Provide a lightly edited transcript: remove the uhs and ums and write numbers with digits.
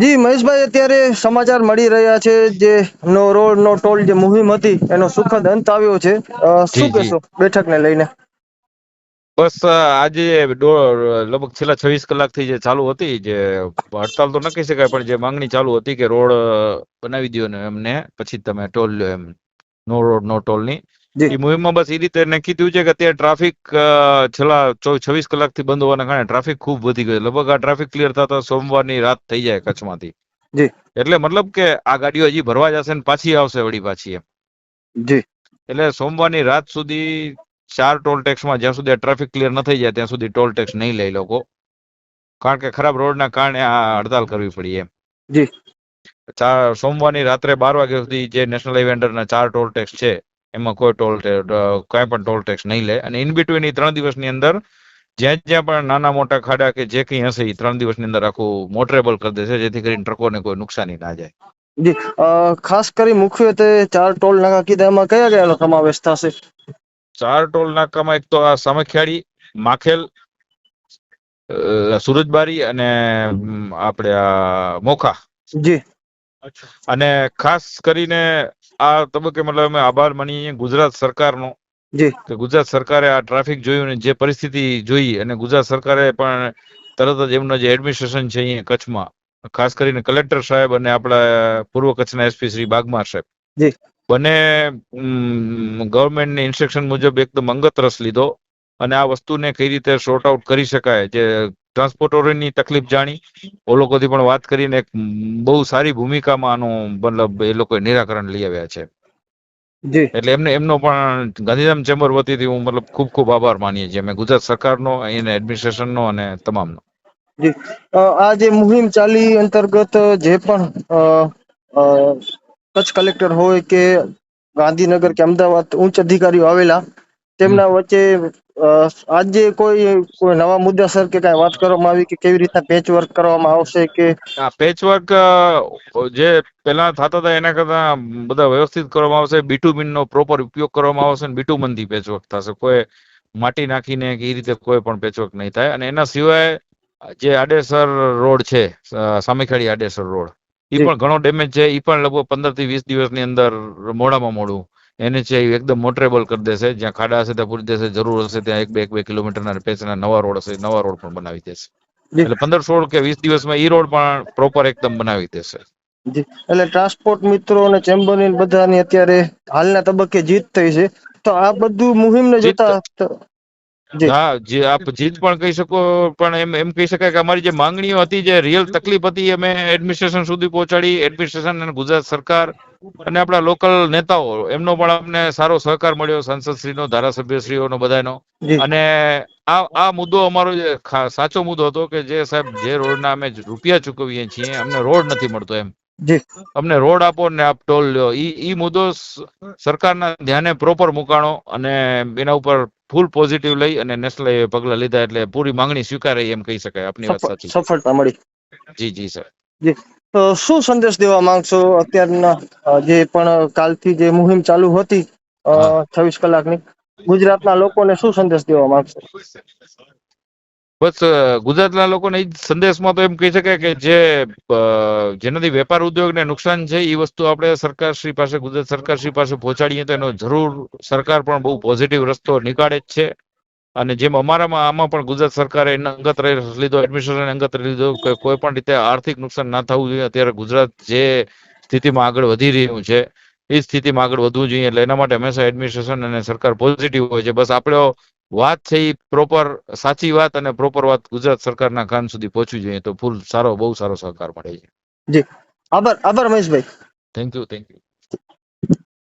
જી મહેશભાઈ, અત્યારે સમાચાર મળી રહ્યા છે જે નો રોડ નો ટોલ જે મુહિમ હતી એનો સુખદ અંત આવ્યો છે. જી શું જી કહેશો બેઠકને લઈને? બસ આજે લગભગ છેલ્લા 26 કલાકથી જે ચાલુ હતી, જે હડતાલ તો ન કહી શકાય પણ જે માંગણી ચાલુ હતી કે રોડ બનાવી દો ને એમને પછી તમે ટોલ લો, એમ નો રોડ નો ટોલ ની જી એ મુહિમમાં બસ એ રીતે નક્કી થયું છે કે અત્યારે ટ્રાફિક છેલ્લા 26 કલાકથી બંધ હોવાના કારણે ટ્રાફિક ખૂબ વધી ગયો. લગભગ આ ટ્રાફિક ક્લિયર થતા સોમવારની રાત થઈ જાય કચ્છમાંથી. જી એટલે મતલબ કે આ ગાડીઓ હજી ભરવા જશે ને પાછી આવશે વળી પાછી એમ. જી એટલે સોમવારની રાત સુધી 4 ટોલ ટેક્સમાં જ્યાં સુધી ટ્રાફિક ક્લિયર ન થઈ જાય ત્યાં સુધી ટોલ ટેક્સ નહીં લે લોકો, કારણ કે ખરાબ રોડના કારણે આ હડતાલ કરવી પડી એમ. જી સોમવારની રાત્રે 12 વાગ્યા સુધી જે નેશનલ હાઈવે અંડરના 4 ટોલ ટેક્સ છે એમાં કોઈ કઈ પણ ટોલ ટેક્સ નહીં લે, અને ઇન બિટવીન 3 દિવસની અંદર જ્યાં જ્યાં પણ નાના મોટા ખાડા કે જે કંઈ હશે એ 3 દિવસની અંદર આખું મોટરેબલ કરી દેશે, જેથી કરીને ટ્રકોને કોઈ નુકસાની ના જાય. જી ખાસ કરી મુખ્યત્વે 4 ટોલ નાકા કીધા, એમાં કયા કયાનો સમાવેશ થશે? 4 ટોલ નાકામાં એક તો આ સામખિયાળી, માખેલ, સુરજબારી અને આપણે આ મોખા. જી અને ખાસ કરીને આ તબક્કે મતલબ અમે આભાર માનીએ ગુજરાત સરકારનો જી કે ગુજરાત સરકારે આ ટ્રાફિક જોયું ને જે પરિસ્થિતિ જોઈ, અને ગુજરાત સરકારે પણ તરત જ એમનો જે એડમિનિસ્ટ્રેશન છે અહીંયા કચ્છમાં, ખાસ કરીને કલેક્ટર સાહેબ અને આપણા પૂર્વ કચ્છના એસપી શ્રી બાગમાર સાહેબ, જી બંને ગવર્મેન્ટની ઇન્સ્ટ્રક્શન મુજબ એકદમ અંગત રસ લીધો અને આ વસ્તુને કઈ રીતે સોર્ટ આઉટ કરી શકાય, જે ટ્રાન્સપોર્ટરોની તકલીફ જાણી, ઓ લોકોથી પણ વાત કરીને એક બહુ સારી ભૂમિકામાં આનું મતલબ એ લોકોએ નિરાકરણ લઈ આવ્યા છે. જી એટલે એમનો પણ ગાંધીધામ ચેમ્બર વતીથી હું મતલબ ખૂબ ખૂબ આભાર માનીએ છીએ અમે ગુજરાત સરકારનો, અહીંના એડમિનિસ્ટ્રેશનનો અને તમામનો. જી આ જે મુહિમ ચાલી અંતર્ગત જે પણ કચ્છ કલેક્ટર હોય કે ગાંધીનગર કે અમદાવાદ ઉચ્ચ અધિકારીઓ આવેલા, તેમના વચ્ચે આજે કોઈ નવા મુદ્દાસર કે કઈ વાત કરવામાં આવી કે કેવી રીતના પેચ વર્ક કરવામાં આવશે? કે આ પેચવર્ક જે પેલા થતા હતા એના કરતા બધા વ્યવસ્થિત કરવામાં આવશે, બીટુમિન નો પ્રોપર ઉપયોગ કરવામાં આવશે, બીટુમન થી પેચવર્ક થશે, કોઈ માટી નાખીને કે એ રીતે કોઈ પણ પેચવર્ક નહીં થાય. અને એના સિવાય જે આડેસર રોડ છે, સામેખાડી આડેસર રોડ, એ જી પણ ઘણો ડેમેજ છે. એ પણ લગભગ 15 થી 20 દિવસની અંદર મોડામાં મોડું એને છે એકદમ મોટરેબલ કરી દેશે. જ્યાં ખાડા હશે ત્યાં પૂરી દેશે, જરૂર હશે ત્યાં 1-2 કિલોમીટરના પેચના નવા રોડ હશે, નવા રોડ પણ બનાવી દેશે. જી એટલે 15-16 કે 20 દિવસમાં ઈ રોડ પણ પ્રોપર એકદમ બનાવી દેશે. જી એટલે ટ્રાન્સપોર્ટ મિત્રો અને ચેમ્બરની બધાની અત્યારે હાલના તબક્કે જીત થઈ છે, તો આ બધું મુહિમને જીત, જોતા જી હા, જે આપ જીત પણ કહી શકો, પણ એમ કહી શકાય કે અમારી જે માંગણીઓ હતી, જે રિયલ તકલીફ હતી, અમે એડમિનિસ્ટ્રેશન સુધી પહોંચાડી. એડમિનિસ્ટ્રેશન અને ગુજરાત સરકાર અને આપણા લોકલ નેતાઓ એમનો પણ અમને સારો સહકાર મળ્યો, સંસદશ્રીનો, ધારાસભ્યશ્રીઓનો, બધાનો. જી અને આ મુદ્દો અમારો જે સાચો મુદ્દો હતો કે જે સાહેબ જે રોડના અમે રૂપિયા ચૂકવીએ છીએ, અમને રોડ નથી મળતો, એમ જી અમને રોડ આપો ને આપ ટોલ લ્યો. ઈ મુદ્દો સરકારના ધ્યાને પ્રોપર મુકાણો અને એના ઉપર ફૂલ પોઝિટિવ લઈ અને નેશનલ હાઈવે પગલા લીધા, એટલે પૂરી માંગણી સ્વીકારાઈ એમ કહી શકાય. આપની વાત સાચી છે. સફળતા મળી. જી જી સર. જી તો શું સંદેશ દેવા માંગશો અત્યારના જે પણ કાલથી જે મુહિમ ચાલુ હતી હા, 26 કલાકની, ગુજરાતના લોકોને શું સંદેશ દેવા માંગશો? બસ ગુજરાતના લોકોને એ સંદેશમાં તો એમ કહી શકાય કે જેનાથી વેપાર ઉદ્યોગને નુકસાન છે, એ વસ્તુ આપણે સરકારશ્રી પાસે, ગુજરાત સરકારશ્રી પાસે પહોંચાડીએ તો એનો જરૂર સરકાર પણ બહુ પોઝિટિવ રસ્તો નીકાળે જ છે. અને જેમ આમાં પણ ગુજરાત સરકારે અંગત લીધો, એડમિનિસ્ટ્રેશન અંગત લીધો કે કોઈ પણ રીતે આર્થિક નુકસાન ના થવું જોઈએ. અત્યારે ગુજરાત જે સ્થિતિમાં આગળ વધી રહ્યું છે એ સ્થિતિમાં આગળ વધવું જોઈએ, એટલે એના માટે હંમેશા એડમિનિસ્ટ્રેશન અને સરકાર પોઝિટિવ હોય છે. બસ આપણે વાત છે એ પ્રોપર સાચી વાત અને પ્રોપર વાત ગુજરાત સરકારના કાન સુધી પહોંચવી જોઈએ, તો બહુ સારો સહકાર મળે છે. જી આભાર મહેશભાઈ. Thank you.